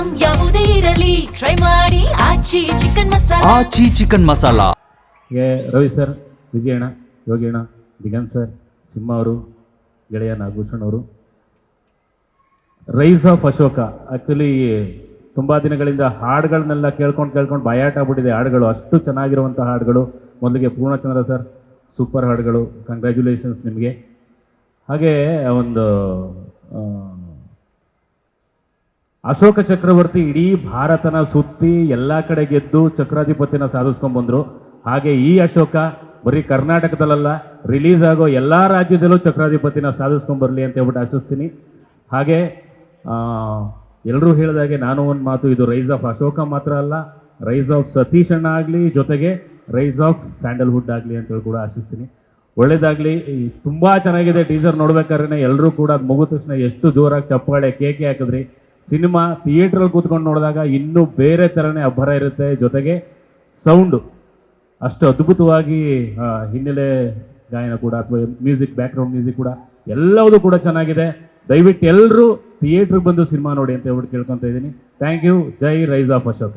Item ಯಾವುದೇ ಇರಲಿ try ಮಾಡಿ ಆಚಿ ಚಿಕನ್ ಮಸಾಲಾ. ರವಿ ಸರ್, ವಿಜಯಣ್ಣ, ಯೋಗಿಯಣ್ಣ, ದಿಗಂತ್ ಸರ್, ಸಿಂಹ ಅವರು, ಗೆಳೆಯ ನಾಗಭೂಷಣ್ ಅವರು. ರೈಸ್ ಆಫ್ ಅಶೋಕ ಆ್ಯಕ್ಚುಲಿ ತುಂಬ ದಿನಗಳಿಂದ ಹಾಡುಗಳನ್ನೆಲ್ಲ ಕೇಳ್ಕೊಂಡು ಬಾಯಾಟ ಆಗ್ಬಿಟ್ಟಿದೆ. ಹಾಡುಗಳು ಅಷ್ಟು ಚೆನ್ನಾಗಿರುವಂಥ ಹಾಡುಗಳು. ಮೊದಲಿಗೆ ಪೂರ್ಣಚಂದ್ರ ಸರ್, ಸೂಪರ್ ಹಾಡುಗಳು, ಕಂಗ್ರ್ಯಾಚುಲೇಷನ್ಸ್ ನಿಮಗೆ. ಹಾಗೆ ಒಂದು ಅಶೋಕ ಚಕ್ರವರ್ತಿ ಇಡೀ ಭಾರತನ ಸುತ್ತಿ ಎಲ್ಲ ಕಡೆ ಗೆದ್ದು ಚಕ್ರಾಧಿಪತಿನ ಸಾಧಿಸ್ಕೊಂಡ್ಬಂದರು. ಹಾಗೆ ಈ ಅಶೋಕ ಬರೀ ಕರ್ನಾಟಕದಲ್ಲ, ರಿಲೀಸ್ ಆಗೋ ಎಲ್ಲ ರಾಜ್ಯದಲ್ಲೂ ಚಕ್ರಾಧಿಪತಿನ ಸಾಧಿಸ್ಕೊಂಡ್ಬರಲಿ ಅಂತ ಹೇಳ್ಬಿಟ್ಟು ಆಶಿಸ್ತೀನಿ. ಹಾಗೆ ಎಲ್ಲರೂ ಹೇಳಿದಾಗೆ ನಾನು ಒಂದು ಮಾತು, ಇದು ರೈಸ್ ಆಫ್ ಅಶೋಕ ಮಾತ್ರ ಅಲ್ಲ, ರೈಸ್ ಆಫ್ ಸತೀಶ್ ಅಣ್ಣ ಆಗಲಿ, ಜೊತೆಗೆ ರೈಸ್ ಆಫ್ ಸ್ಯಾಂಡಲ್ವುಡ್ ಆಗಲಿ ಅಂತೇಳಿ ಕೂಡ ಆಶಿಸ್ತೀನಿ. ಒಳ್ಳೇದಾಗಲಿ. ತುಂಬ ಚೆನ್ನಾಗಿದೆ. ಟೀಸರ್ ನೋಡ್ಬೇಕಾದ್ರೆ ಎಲ್ಲರೂ ಕೂಡ ಅದು ಮುಗಿದ ತಕ್ಷಣ ಎಷ್ಟು ಜೋರಾಗಿ ಚಪ್ಪಾಳೆ ಕೇಕೆ ಹಾಕಿದ್ರಿ. ಸಿನಿಮಾ ಥಿಯೇಟ್ರಲ್ಲಿ ಕೂತ್ಕೊಂಡು ನೋಡಿದಾಗ ಇನ್ನೂ ಬೇರೆ ಥರನೇ ಅಬ್ಬರ ಇರುತ್ತೆ. ಜೊತೆಗೆ ಸೌಂಡು ಅಷ್ಟು ಅದ್ಭುತವಾಗಿ ಹಿನ್ನೆಲೆ ಗಾಯನ ಕೂಡ ಅಥವಾ ಮ್ಯೂಸಿಕ್, ಬ್ಯಾಕ್ಗ್ರೌಂಡ್ ಮ್ಯೂಸಿಕ್ ಕೂಡ ಎಲ್ಲವೂ ಕೂಡ ಚೆನ್ನಾಗಿದೆ. ದಯವಿಟ್ಟು ಎಲ್ಲರೂ ಥಿಯೇಟ್ರಿಗೆ ಬಂದು ಸಿನಿಮಾ ನೋಡಿ ಅಂತ ಹೇಳ್ಬಿಟ್ಟು ಕೇಳ್ಕೊತಾ ಇದ್ದೀನಿ. Thank you. ಜೈ ರೈಸ್ ಆಫ್ ಅಶೋಕ.